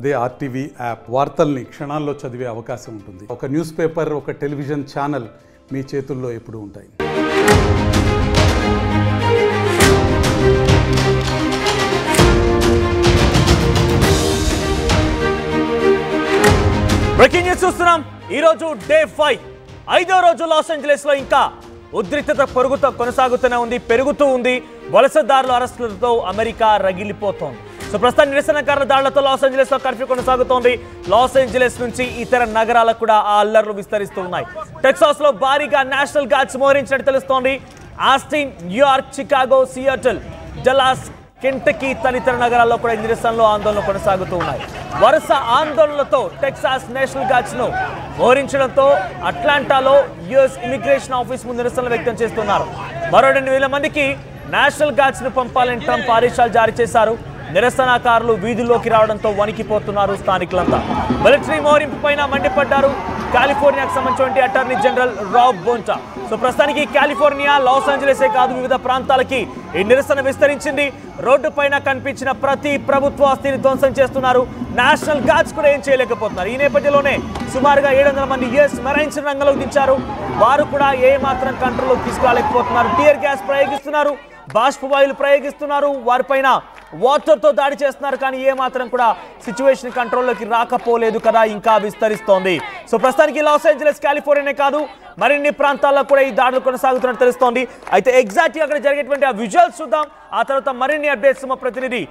అదే RTV app వార్తల్ని క్షణాల్లో చదివే అవకాశం ఉంటుంది. ఒక న్యూస్ పేపర్, ఒక టెలివిజన్ ఛానల్ మీ చేతుల్లో ఎప్పుడూ ఉంటాయి. బ్రేకింగ్ న్యూస్ చూస్తున్నాం. ఈ రోజు డే 5, 5వ రోజు లాస్ ఏంజలస్ లో ఇంకా ఉద్రిక్తత కొనసాగుతూనే ఉంది, పెరుగుతూ ఉంది. వలసదారుల అరెస్టులతో అమెరికా రగిలిపోతోంది. సో ప్రస్తుతం నిరసనకారుల దాడులతో లాస్ ఏంజలస్ లో కర్ఫ్యూ కొనసాగుతోంది. లాస్ ఏంజలస్ నుంచి ఇతర నగరాలకు కూడా ఆ అల్లర్లు విస్తరిస్తూ ఉన్నాయి. టెక్సాస్ లో భారీగా నేషనల్ గార్డ్స్ మోహరించినట్టు తెలుస్తోంది. Austin, New York, Chicago, Seattle, Dallas, Kentucky తదితర నగరాల్లో కూడా నిరసనలు, ఆందోళనలు కొనసాగుతూ ఉన్నాయి. వరుస ఆందోళనలతో టెక్సాస్ నేషనల్ గార్డ్స్ ను మోహరించడంతో అట్లాంటాలో యుఎస్ ఇమిగ్రేషన్ ఆఫీస్ ముందు నిరసనలు వ్యక్తం చేస్తున్నారు. మరో 2,000 మందికి నేషనల్ గార్డ్స్ ను పంపాలని ట్రంప్ ఆదేశాలు జారీ చేశారు. నిరసనకారులు వీధుల్లోకి రావడంతో వణికిపోతున్నారు స్థానికులంతా. మిలిటరీ మోహరింపు పైన మండిపడ్డారు కాలిఫోర్నియాకు సంబంధించిన అటార్నీ జనరల్ రాబ్ బోంటా. సో ప్రస్తుతానికి కాలిఫోర్నియా, లాస్ ఏంజలసే కాదు వివిధ ప్రాంతాలకి ఈ నిరసన విస్తరించింది. రోడ్డు పైన కనిపించిన ప్రతి ప్రభుత్వ ఆస్తిని ధ్వంసం చేస్తున్నారు. నేషనల్ గార్డ్స్ కూడా ఏం చేయలేకపోతున్నారు. ఈ నేపథ్యంలోనే సుమారుగా 700 మంది యుఎస్ మెరైన్స్ రంగంలోకి దించారు. వారు కూడా ఏ మాత్రం కంట్రోల్ తీసుకురాలేకపోతున్నారు. టియర్ గ్యాస్ ప్రయోగిస్తున్నారు, బాష్పవాయువులు ప్రయోగిస్తున్నారు, వారిపైన వాటర్తో దాడి చేస్తున్నారు. కానీ ఏ మాత్రం కూడా సిచ్యువేషన్ కంట్రోల్లోకి రాకపోలేదు కదా, ఇంకా విస్తరిస్తోంది. సో ప్రస్తుతానికి లాస్ ఏంజలస్, కాలిఫోర్నియానే కాదు మరిన్ని ప్రాంతాల్లో కూడా ఈ దాడులు కొనసాగుతున్నట్టు తెలుస్తోంది. అయితే ఎగ్జాక్ట్గా అక్కడ జరిగేటువంటి ఆ విజువల్స్ చూద్దాం. ఆ తర్వాత మరిన్ని అప్డేట్స్ మా ప్రతినిధి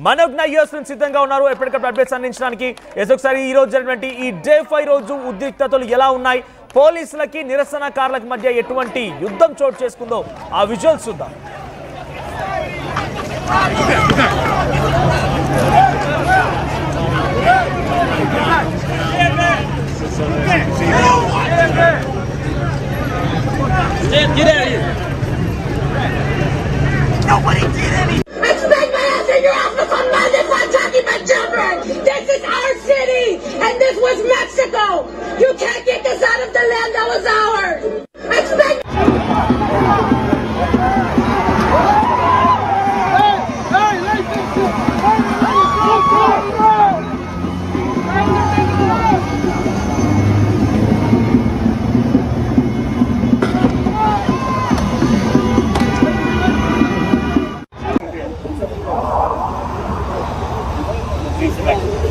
మనోజ్ఞ యూఎస్ నుంచి సిద్ధంగా ఉన్నారు ఎప్పటికప్పుడు అప్డేట్స్ అందించడానికి. ఒకసారి ఈ రోజు జరిగినటువంటి ఈ డే 5 రోజు ఉద్రిక్తతలు ఎలా ఉన్నాయి, పోలీసులకి నిరసనకారులకు మధ్య ఎటువంటి యుద్ధం చోటు చేసుకుందో ఆ విజువల్స్ చూద్దాం. Get out of here. Nobody did anything. Expect my ass in your office on Monday for attacking my children. This is our city, and this was Mexico. You can't get this out of the land that was ours. Expect.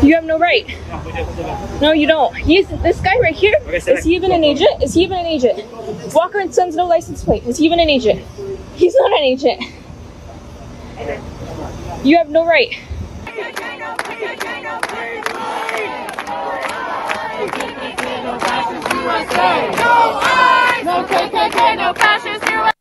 You have no right. No, you don't. This guy right here, is he even an agent? Is he even an agent? Walker & Sons, no license plate. Is he even an agent? He's not an agent. You have no right. No KKK, no fascist USA.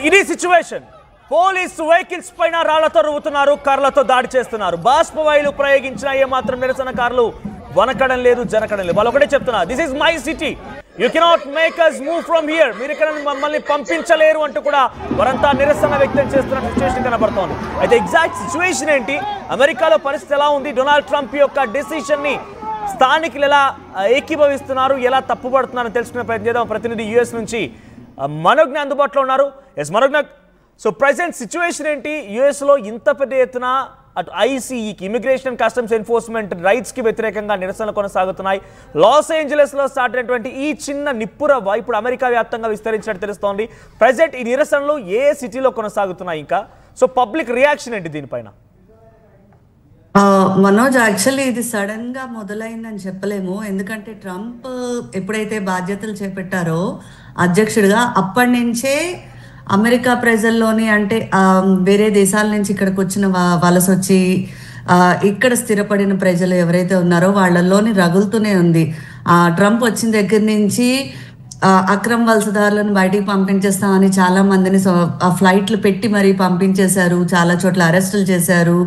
ఇది situation. Police vehicles పైన రాళ్లతో రువ్వుతున్నారు, కర్రలతో దాడి చేస్తున్నారు. బాష్పవాయువులు ప్రయోగించిన ఏమాత్రం నిరసనకారులు వనకడం లేదు, జనకడం లేదు. వాళ్ళు ఒకటే చెప్తున్నారు, this is my city, you cannot make us move from here, మీరు ఇక్కడ మమ్మల్ని పంపించలేరు అంటూ కూడా వారంతా నిరసన వ్యక్తం చేస్తున్న సిచ్యువేషన్ కనబడుతోంది. అయితే ఎగ్జాక్ట్ సిచ్యువేషన్ ఏంటి, అమెరికాలో పరిస్థితి ఎలా ఉంది, డొనాల్డ్ ట్రంప్ యొక్క డెసిషన్ ని స్థానికులు ఎలా ఏకీభవిస్తున్నారు, ఎలా తప్పుపడుతున్నారని తెలుసుకునే ప్రయత్నం చేద్దాం. ప్రతినిధి యుఎస్ నుంచి మనోజ్ఞ అందుబాటులో ఉన్నారు. ఎస్ మనోజ్ఞ, సో ప్రెసెంట్ సిచ్యువేషన్ ఏంటి, యుఎస్లో ఇంత పెద్ద ఎత్తున అటు ఐసీఈకి, ఇమిగ్రేషన్ కస్టమ్స్ ఎన్ఫోర్స్మెంట్ రైట్స్కి వ్యతిరేకంగా నిరసనలు కొనసాగుతున్నాయి. లాస్ ఏంజలస్లో స్టార్ట్ అయినటువంటి ఈ చిన్న నిప్పురవ్వ ఇప్పుడు అమెరికా వ్యాప్తంగా విస్తరించినట్టు తెలుస్తోంది. ప్రెసెంట్ ఈ నిరసనలు ఏ సిటీలో కొనసాగుతున్నాయి ఇంకా, సో పబ్లిక్ రియాక్షన్ ఏంటి దీనిపైన? మనోజ్, యాక్చువల్లీ ఇది సడన్ గా మొదలైందని చెప్పలేము. ఎందుకంటే ట్రంప్ ఎప్పుడైతే బాధ్యతలు చేపట్టారో అధ్యక్షుడిగా, అప్పటి నుంచే అమెరికా ప్రజల్లోని, అంటే వేరే దేశాల నుంచి ఇక్కడికి వచ్చిన వలస వచ్చి ఇక్కడ స్థిరపడిన ప్రజలు ఎవరైతే ఉన్నారో వాళ్ళల్లోని రగులుతూనే ఉంది. ట్రంప్ వచ్చిన దగ్గర నుంచి అక్రమ వలసదారులను బయటికి పంపించేస్తామని చాలా మందిని ఫ్లైట్లు పెట్టి మరీ పంపించేశారు. చాలా చోట్ల అరెస్టులు చేశారు.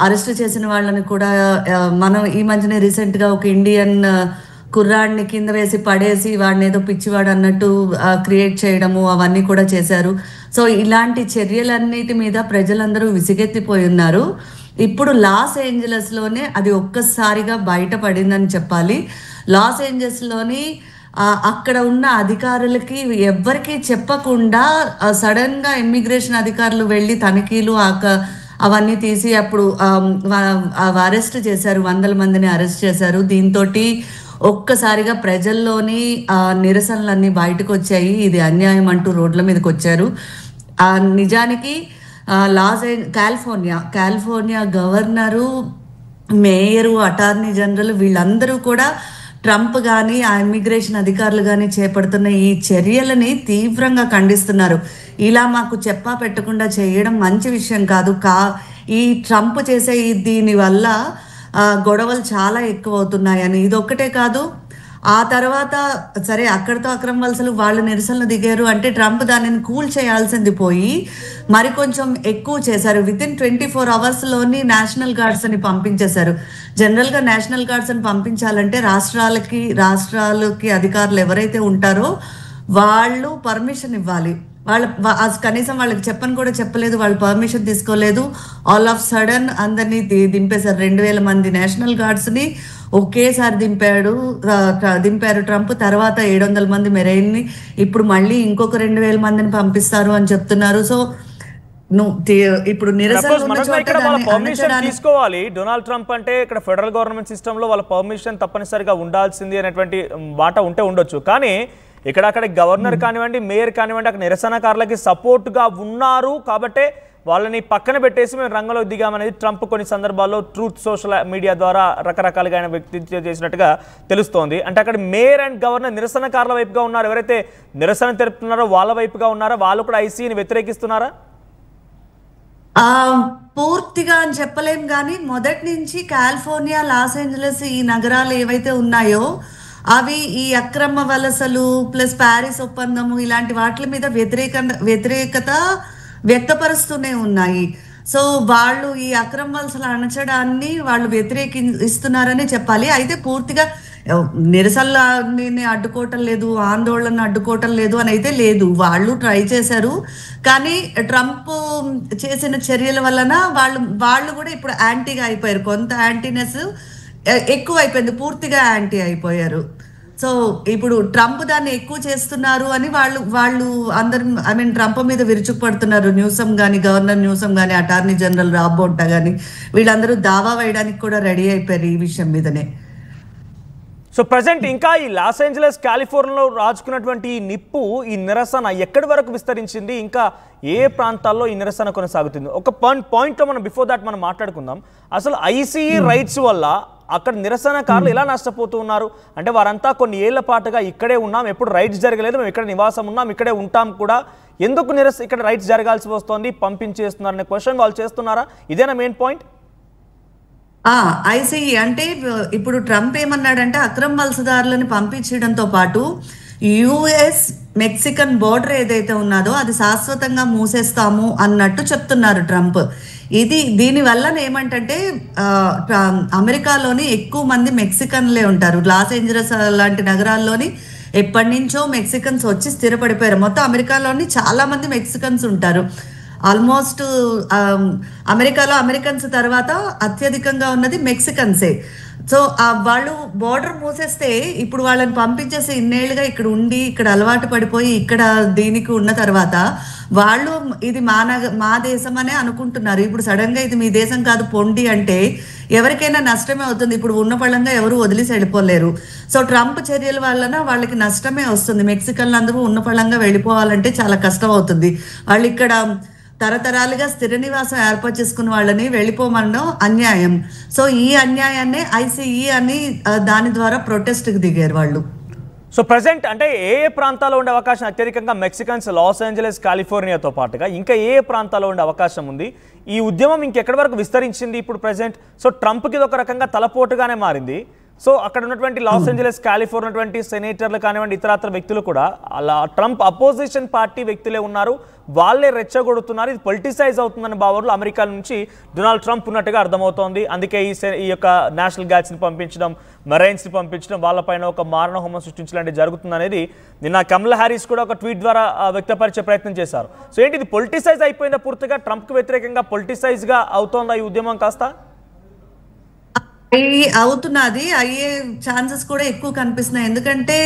అరెస్ట్ చేసిన వాళ్ళని కూడా మనం ఈ మధ్యనే రీసెంట్గా ఒక ఇండియన్ కుర్రాడిని కింద వేసి పడేసి వాడిని ఏదో పిచ్చివాడు అన్నట్టు క్రియేట్ చేయడము అవన్నీ కూడా చేశారు. సో ఇలాంటి చర్యలన్నిటి మీద ప్రజలందరూ విసిగెత్తిపోయి ఉన్నారు. ఇప్పుడు లాస్ ఏంజలస్లోనే అది ఒక్కసారిగా బయటపడిందని చెప్పాలి. లాస్ ఏంజలస్లోని అక్కడ ఉన్న అధికారులకి ఎవ్వరికీ చెప్పకుండా సడన్గా ఇమ్మిగ్రేషన్ అధికారులు వెళ్ళి తనిఖీలు అవన్నీ తీసి అప్పుడు అరెస్ట్ చేశారు, 100 మందిని అరెస్ట్ చేశారు. దీంతో ఒక్కసారిగా ప్రజల్లోని నిరసనలన్నీ బయటకు వచ్చాయి. ఇది అన్యాయం అంటూ రోడ్ల మీదకి వచ్చారు. నిజానికి California governor, mayor, attorney general వీళ్ళందరూ కూడా ట్రంప్ కానీ ఆ ఇమ్మిగ్రేషన్ అధికారులు కానీ చేపడుతున్న ఈ చర్యలని తీవ్రంగా ఖండిస్తున్నారు. ఇలా మాకు చెప్పా పెట్టకుండా చేయడం మంచి విషయం కాదు. ఈ ట్రంప్ చేసే దీనివల్ల గొడవలు చాలా ఎక్కువ అవుతున్నాయని. ఇదొక్కటే కాదు, ఆ తర్వాత సరే అక్కడితో అక్రమ వలసలు వాళ్ళు నిరసనలు దిగారు అంటే ట్రంప్ దానిని కూల్ చేయాల్సింది పోయి మరి కొంచెం ఎక్కువ చేశారు. వితిన్ 24 అవర్స్లోని నేషనల్ గార్డ్స్ అని పంపించేశారు. జనరల్గా నేషనల్ గార్డ్స్ అని పంపించాలంటే రాష్ట్రాలకి అధికారులు ఎవరైతే ఉంటారో వాళ్ళు పర్మిషన్ ఇవ్వాలి. కనీసం వాళ్ళకి చెప్పని కూడా చెప్పలేదు, వాళ్ళు పర్మిషన్ తీసుకోలేదు. ఆల్ ఆఫ్ సడన్ అందరినీ దింపేశారు. 2000 మంది నేషనల్ గార్డ్స్ని ఒకేసారి దింపారు ట్రంప్. తర్వాత 700 మంది మెరైన్ని, ఇప్పుడు మళ్ళీ ఇంకొక 2000 మందిని పంపిస్తారు అని చెప్తున్నారు. సో ఇప్పుడు తీసుకోవాలి. డొనాల్డ్ ట్రంప్ అంటే ఇక్కడ ఫెడరల్ గవర్నమెంట్ సిస్టమ్ లో వాళ్ళ పర్మిషన్ తప్పనిసరిగా ఉండాల్సింది అనేటువంటి మాట ఉంటే ఉండొచ్చు. కానీ అక్కడ గవర్నర్ కానివ్వండి, మేయర్ కానివ్వండి, అక్కడ నిరసనకారులకి సపోర్ట్గా ఉన్నారు కాబట్టి వాళ్ళని పక్కన పెట్టేసి మేము రంగంలోకి దిగామనేది ట్రంప్ కొన్ని సందర్భాల్లో ట్రూత్ సోషల్ మీడియా ద్వారా రకరకాలుగా ఆయన వ్యక్తి చేసినట్టుగా తెలుస్తోంది. అంటే అక్కడ మేయర్ అండ్ గవర్నర్ నిరసనకారుల వైపుగా ఉన్నారు, ఎవరైతే నిరసన తెలుపుతున్నారో వాళ్ళ వైపుగా ఉన్నారా, వాళ్ళు కూడా ఐసీని వ్యతిరేకిస్తున్నారా? పూర్తిగా అని చెప్పలేం, కానీ మొదటి నుంచి కాలిఫోర్నియా, లాస్ ఏంజలస్ ఈ నగరాలు ఏవైతే ఉన్నాయో అవి ఈ అక్రమ వలసలు ప్లస్ ప్యారిస్ ఒప్పందము ఇలాంటి వాటి మీద వ్యతిరేకత వ్యక్తపరుస్తూనే ఉన్నాయి. సో వాళ్ళు ఈ అక్రమ వలసలు అణచడాన్ని వాళ్ళు వ్యతిరేకిస్తున్నారని చెప్పాలి. అయితే పూర్తిగా నిరసనలని అడ్డుకోవటం లేదు, ఆందోళన అడ్డుకోవటం లేదు అని అయితే లేదు. వాళ్ళు ట్రై చేశారు, కానీ ట్రంప్ చేసిన చర్యల వలన వాళ్ళు కూడా ఇప్పుడు యాంటీగా అయిపోయారు. కొంత యాంటీనెస్ ఎక్కువ అయిపోయింది, పూర్తిగా యాంటీ అయిపోయారు. సో ఇప్పుడు ట్రంప్ దాన్ని ఎక్కువ చేస్తున్నారు అని వాళ్ళు అందరు ట్రంప్ మీద విరుచుకుపడుతున్నారు. న్యూసమ్ కానీ, గవర్నర్ న్యూసమ్ కానీ, అటార్నీ జనరల్ రాబ్ బోటా కానీ వీళ్ళందరూ దావా వేయడానికి కూడా రెడీ అయిపోయారు ఈ విషయం మీదనే. సో ప్రజెంట్ ఇంకా ఈ లాస్ ఏంజలస్ కాలిఫోర్నియాలో రాజుకున్నటువంటి ఈ నిప్పు, ఈ నిరసన ఎక్కడి వరకు విస్తరించింది, ఇంకా ఏ ప్రాంతాల్లో ఈ నిరసన కొనసాగుతుంది? ఒక పాయింట్లో మనం బిఫోర్ దాట్ మనం మాట్లాడుకుందాం. అసలు ఐసీఈ రైట్స్ వల్ల అక్కడ నిరసనకారులు ఎలా నష్టపోతూ ఉన్నారు అంటే, వారంతా కొన్ని ఏళ్ల పాటుగా ఇక్కడే ఉన్నాం, ఎప్పుడు రైట్స్ జరగలేదు, మేము ఇక్కడ నివాసం ఉన్నాం, ఇక్కడే ఉంటాం కూడా, ఎందుకు ఇక్కడ రైట్స్ జరగాల్సి వస్తుంది, పంపించేస్తున్నారు అనే క్వశ్చన్ వాళ్ళు చేస్తున్నారా? ఇదేనా మెయిన్ పాయింట్? ఐసీఈ అంటే ఇప్పుడు ట్రంప్ ఏమన్నాడంటే అక్రమ వలసదారులను పంపించడంతో పాటు యుఎస్ మెక్సికన్ బోర్డర్ ఏదైతే ఉన్నదో అది శాశ్వతంగా మూసేస్తాము అన్నట్టు చెప్తున్నారు ట్రంప్. దీనివల్ల ఏమంటే అమెరికాలోని ఎక్కువ మంది మెక్సికన్లే ఉంటారు. లాస్ ఏంజలస్ లాంటి నగరాల్లోని ఎప్పటి నుంచో మెక్సికన్స్ వచ్చి స్థిరపడిపోయారు. మొత్తం అమెరికాలోని చాలా మంది మెక్సికన్స్ ఉంటారు. ఆల్మోస్ట్ అమెరికాలో అమెరికన్స్ తర్వాత అత్యధికంగా ఉన్నది మెక్సికన్సే. సో వాళ్ళు బోర్డర్ మూసేస్తే ఇప్పుడు వాళ్ళని పంపించేసి ఇన్నేళ్లుగా ఇక్కడ ఉండి ఇక్కడ అలవాటు పడిపోయి ఇక్కడ దీనికి ఉన్న తర్వాత వాళ్ళు ఇది మా దేశం అనే అనుకుంటున్నారు. ఇప్పుడు సడన్ గా ఇది మీ దేశం కాదు పొండి అంటే ఎవరికైనా నష్టమే అవుతుంది. ఇప్పుడు ఉన్న పళ్ళంగా ఎవరు వదిలేసి వెళ్ళిపోలేరు. సో ట్రంప్ చర్యల వలన వాళ్ళకి నష్టమే వస్తుంది. మెక్సికన్లు అందరూ ఉన్న పళ్ళంగా వెళ్ళిపోవాలంటే చాలా కష్టం అవుతుంది. వాళ్ళు ఇక్కడ తరతరాలుగా స్థిర నివాసం ఏర్పాటు చేసుకున్న వాళ్ళని వెళ్ళిపోమనడం అన్యాయం. సో ఈ అన్యాయాన్ని ఐసీఈ అని దాని ద్వారా ప్రొటెస్ట్కి దిగారు వాళ్ళు. సో ప్రజెంట్ అంటే ఏ ప్రాంతాల్లో ఉండే అవకాశం అత్యధికంగా మెక్సికన్స్ లాస్ ఏంజలస్ కాలిఫోర్నియాతో పాటుగా ఇంకా ఏ ప్రాంతాల్లో ఉండే అవకాశం ఉంది? ఈ ఉద్యమం ఇంకెక్కడి వరకు విస్తరించింది ఇప్పుడు ప్రజెంట్? సో ట్రంప్కి ఇది ఒక రకంగా తలపోటుగానే మారింది. సో అక్కడ ఉన్నటువంటి లాస్ ఏంజలస్ కాలిఫోర్నియా సెనేటర్లు కానివ్వండి, ఇతరత్ర వ్యక్తులు కూడా అలా ట్రంప్ అపోజిషన్ పార్టీ వ్యక్తులే ఉన్నారు, వాళ్ళే రెచ్చగొడుతున్నారు, ఇది పొలిటిసైజ్ అవుతుందన్న భావనలో అమెరికా నుంచి డొనాల్డ్ ట్రంప్ ఉన్నట్టుగా అర్థమవుతోంది. అందుకే ఈ యొక్క నేషనల్ గార్డ్స్ని పంపించడం, మెరైన్స్ని పంపించడం, వాళ్ళపైన ఒక మారణ హోమం సృష్టించలాంటివి జరుగుతుందనేది నిన్న కమలా హ్యారిస్ కూడా ఒక ట్వీట్ ద్వారా వ్యక్తపరిచే ప్రయత్నం చేశారు. సో ఏంటి, ఇది పొలిటిసైజ్ అయిపోయిందా పూర్తిగా? ట్రంప్కి వ్యతిరేకంగా పొలిటిసైజ్గా అవుతోందా ఈ ఉద్యమం కాస్త? అవుతున్నది, అయ్యే ఛాన్సెస్ కూడా ఎక్కువ కనిపిస్తున్నాయి. ఎందుకంటే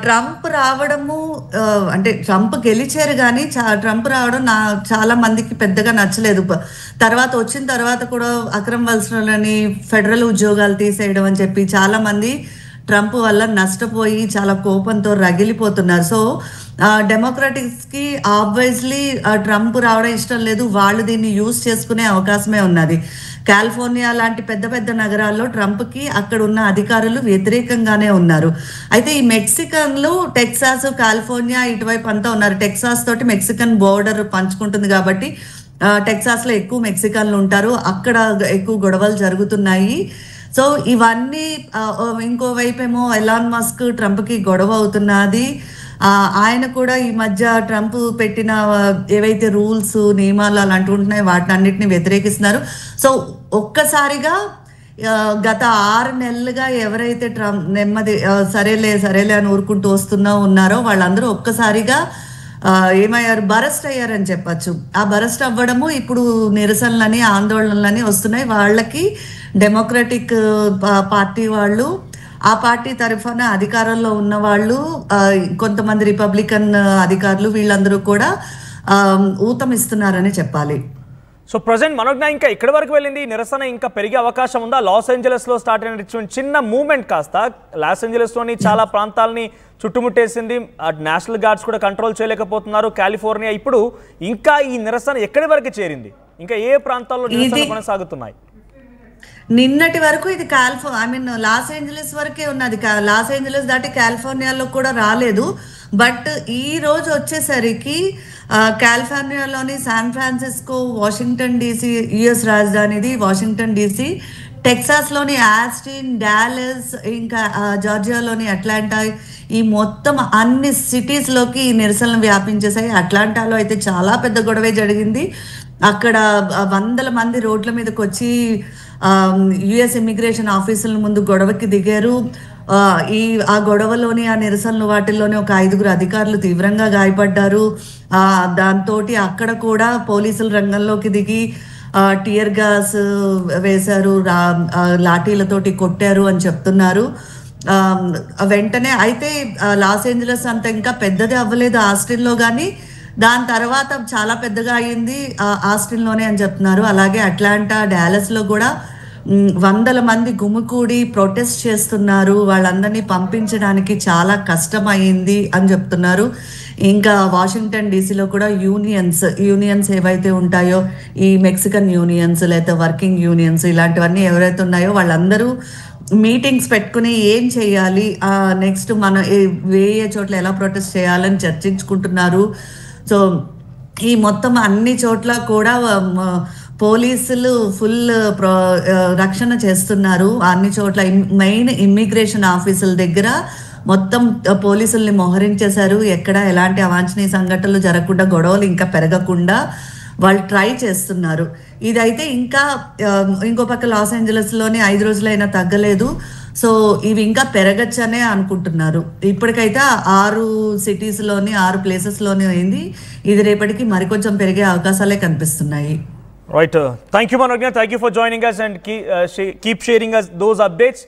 ట్రంప్ రావడము, అంటే ట్రంప్ గెలిచారు కానీ ట్రంప్ రావడం చాలా మందికి పెద్దగా నచ్చలేదు. తర్వాత వచ్చిన తర్వాత కూడా అక్రమ్ వలసలని ఫెడరల్ ఉద్యోగాలు తీసేయడం అని చెప్పి చాలా మంది ట్రంప్ వల్ల నష్టపోయి చాలా కోపంతో రగిలిపోతున్నారు. సో డెమోక్రాటిక్స్కి ఆబ్వియస్లీ ట్రంప్ రావడం ఇష్టం లేదు, వాళ్ళు దీన్ని యూజ్ చేసుకునే అవకాశమే ఉన్నది. కాలిఫోర్నియా లాంటి పెద్ద పెద్ద నగరాల్లో ట్రంప్కి అక్కడ ఉన్న అధికారులు వ్యతిరేకంగానే ఉన్నారు. అయితే ఈ మెక్సికన్లు టెక్సాస్, కాలిఫోర్నియా ఇటువైపు అంతా ఉన్నారు. టెక్సాస్ తోటి మెక్సికన్ బోర్డర్ పంచుకుంటుంది కాబట్టి టెక్సాస్లో ఎక్కువ మెక్సికన్లు ఉంటారు, అక్కడ ఎక్కువ గొడవలు జరుగుతున్నాయి. సో ఇవన్నీ ఇంకోవైపు ఏమో ఎలాన్ మస్క్ ట్రంప్కి గొడవ అవుతున్నది. ఆయన కూడా ఈ మధ్య ట్రంప్ పెట్టిన ఏవైతే రూల్స్, నియమాలు అలాంటివి ఉంటున్నాయి వాటిని అన్నిటిని వ్యతిరేకిస్తున్నారు. సో ఒక్కసారిగా గత 6 నెలలుగా ఎవరైతే ట్రంప్ నెమ్మది సరేలే అని ఊరుకుంటూ ఉన్నారో వాళ్ళందరూ ఒక్కసారిగా ఏమయ్యారు, బరస్ట్ అయ్యారని చెప్పచ్చు. ఆ బరస్ట్ అవ్వడము ఇప్పుడు నిరసనలని, ఆందోళనలని వస్తున్నాయి. వాళ్ళకి డెమోక్రటిక్ పార్టీ వాళ్ళు, ఆ పార్టీ తరఫున అధికారంలో ఉన్న వాళ్ళు, కొంతమంది రిపబ్లికన్ అధికారులు, వీళ్ళందరూ కూడా ఊతమిస్తున్నారని చెప్పాలి. సో ప్రజెంట్ మనోజ్ఞ ఇంకా ఎక్కడి వరకు వెళ్ళింది నిరసన? ఇంకా పెరిగే అవకాశం ఉందా? లాస్ ఏంజలస్లో స్టార్ట్ అయిన చిన్న మూవ్మెంట్ కాస్త లాస్ ఏంజలస్లోని చాలా ప్రాంతాలని చుట్టుముట్టేసింది. నేషనల్ గార్డ్స్ కూడా కంట్రోల్ చేయలేకపోతున్నారు. కాలిఫోర్నియా ఇప్పుడు ఇంకా ఈ నిరసన ఎక్కడి వరకు చేరింది? ఇంకా ఏ ప్రాంతాల్లో నిరసన కొనసాగుతున్నాయి? నిన్నటి వరకు ఇది లాస్ ఏంజలస్ వరకే ఉన్నది. లాస్ ఏంజలస్ దాటి కాలిఫోర్నియాలో కూడా రాలేదు. బట్ ఈ రోజు వచ్చేసరికి కాలిఫోర్నియాలోని San Francisco, Washington DC, US రాజధానిది వాషింగ్టన్ డీసీ, టెక్సాస్లోని ఆస్టిన్, డాలస్, ఇంకా జార్జియాలోని అట్లాంటా, ఈ మొత్తం అన్ని సిటీస్లోకి ఈ నిరసనలు వ్యాపించేసాయి. అట్లాంటాలో అయితే చాలా పెద్ద గొడవే జరిగింది. అక్కడ 100 మంది రోడ్ల మీదకి వచ్చి యుఎస్ ఇమిగ్రేషన్ ఆఫీసుల ముందు గొడవకి దిగారు. ఆ గొడవలోని, ఆ నిరసనలు వాటిల్లోని ఒక 5గురు అధికారులు తీవ్రంగా గాయపడ్డారు. దాంతో అక్కడ కూడా పోలీసులు రంగంలోకి దిగి టియర్ గ్యాస్ వేశారు, లాఠీలతోటి కొట్టారు అని చెప్తున్నారు. వెంటనే అయితే లాస్ ఏంజలస్ అంత ఇంకా పెద్దది అవ్వలేదు ఆస్టిన్లో, కానీ దాని తర్వాత చాలా పెద్దగా అయ్యింది ఆస్టిన్లోనే అని చెప్తున్నారు. అలాగే అట్లాంటా, డాలస్లో కూడా 100 మంది గుమికూడి ప్రొటెస్ట్ చేస్తున్నారు. వాళ్ళందరినీ పంపించడానికి చాలా కష్టమైంది అని చెప్తున్నారు. ఇంకా వాషింగ్టన్ డీసీలో కూడా యూనియన్స్ ఏవైతే ఉంటాయో, ఈ మెక్సికన్ యూనియన్స్ లేదా వర్కింగ్ యూనియన్స్ ఇలాంటివన్నీ ఎవరైతే ఉన్నాయో వాళ్ళందరూ మీటింగ్స్ పెట్టుకుని ఏం చేయాలి, నెక్స్ట్ మన ఏ చోట్ల ఎలా ప్రొటెస్ట్ చేయాలని చర్చించుకుంటున్నారు. సో ఈ మొత్తం అన్ని చోట్ల కూడా పోలీసులు ఫుల్ రక్షణ చేస్తున్నారు. అన్ని చోట్ల మెయిన్ ఇమ్మిగ్రేషన్ ఆఫీసుల దగ్గర మొత్తం పోలీసుల్ని మోహరించేశారు. ఎక్కడ ఎలాంటి అవాంఛనీయ సంఘటనలు జరగకుండా, గొడవలు ఇంకా పెరగకుండా వాళ్ళు ట్రై చేస్తున్నారు. ఇదైతే ఇంకా ఇంకో పక్క లాస్ ఏంజలస్లోని 5 రోజులైనా తగ్గలేదు. సో ఇవి ఇంకా పెరగచ్చనే అనుకుంటున్నారు. ఇప్పటికైతే 6 సిటీస్లోని 6 ప్లేసెస్లోనే అయింది. ఇది రేపటికి మరికొంచెం పెరిగే అవకాశాలే కనిపిస్తున్నాయి. Right, thank you Manogna, thank you for joining us and keep sharing us those updates.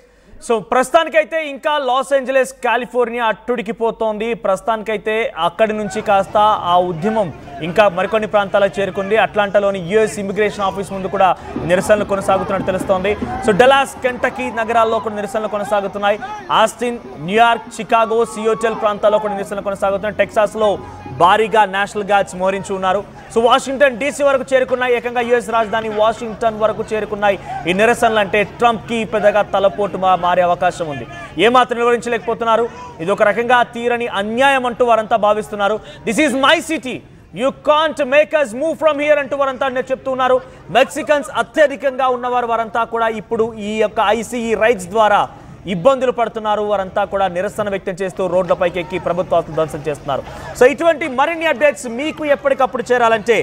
So ప్రస్తుతానికైతే ఇంకా లాస్ ఏంజలస్, కాలిఫోర్నియా అట్టుడికిపోతోంది. ప్రస్తుతానికైతే అక్కడి నుంచి కాస్త ఆ ఉద్యమం ఇంకా మరికొన్ని ప్రాంతాలకు చేరుకుంది. అట్లాంటాలోని యుఎస్ ఇమిగ్రేషన్ ఆఫీస్ ముందు కూడా నిరసనలు కొనసాగుతున్నట్టు తెలుస్తోంది. సో డలాస్, కెంటకీ నగరాల్లో కూడా నిరసనలు కొనసాగుతున్నాయి. ఆస్టిన్, న్యూయార్క్, చికాగో, సియోటెల్ ప్రాంతాల్లో కూడా నిరసనలు కొనసాగుతున్నాయి. టెక్సాస్లో భారీగా నేషనల్ గార్డ్స్ మోహరించి ఉన్నారు. సో వాషింగ్టన్ డీసీ వరకు చేరుకున్నాయి. ఏకంగా యుఎస్ రాజధాని వాషింగ్టన్ వరకు చేరుకున్నాయి ఈ నిరసనలు. అంటే ట్రంప్కి పెద్దగా తలపోటు మారే అవకాశం ఉంది. ఏమాత్రం వివరించలేకపోతున్నారు. ఇది ఒక రకంగా తీరని అన్యాయం అంటూ వారంతా భావిస్తున్నారు. This is my city, you can't make us move from here అంటూ వారంతా చెప్తున్నారు. మెక్సికన్స్ అత్యధికంగా ఉన్నవారు వారంతా కూడా ఇప్పుడు ఈ యొక్క ఐసీఈ రైట్స్ ద్వారా ఇబ్బందులు పడుతున్నారు. వారంతా కూడా నిరసన వ్యక్తం చేస్తూ రోడ్లపైకి ఎక్కి ప్రభుత్వాలను ధ్వంసం చేస్తున్నారు. సో ఇటువంటి మరిన్ని అప్డేట్స్ మీకు ఎప్పటికప్పుడు చేరాలంటే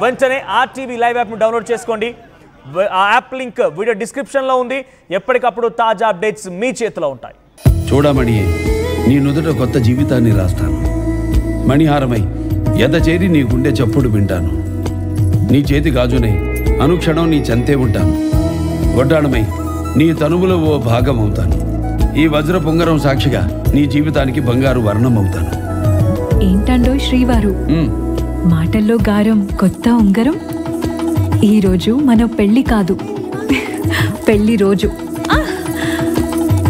వెంటనే RTV లైవ్ యాప్ను డౌన్లోడ్ చేసుకోండి. ఆ యాప్ లింక్ వీడియో డిస్క్రిప్షన్లో ఉంది. ఎప్పటికప్పుడు తాజా అప్డేట్స్ మీ చేతిలో ఉంటాయి. చూడమణి, నీ నుదుట కొత్త జీవితాన్ని రాస్తాను. మణిహారమై ఎద చేరి నీ గుండె చప్పుడు వింటాను. నీ చేతి గాజునై అనుక్షణం నీ చెంతే ఉంటాను. గొడ్డాణమై నీ తనువులో ఓ భాగం అవుతాను. ఈ వజ్ర పొంగరం సాక్షిగా నీ జీవితానికి బంగారు వర్ణం అవుతాను. ఏంటండో శ్రీవారు, మాటల్లో గారం కొత్త ఉంగరం. ఈరోజు మన పెళ్లి కాదు, పెళ్లి రోజు.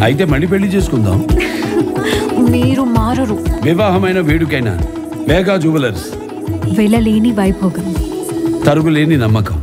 అయితే మళ్ళీ పెళ్లి చేసుకుందాం. మీరు మారరు. వివాహమైన వేడుకైనా వేగా జ్యువెలర్స్, వెలలేని వైభోగం, తరుగులేని నమ్మకం.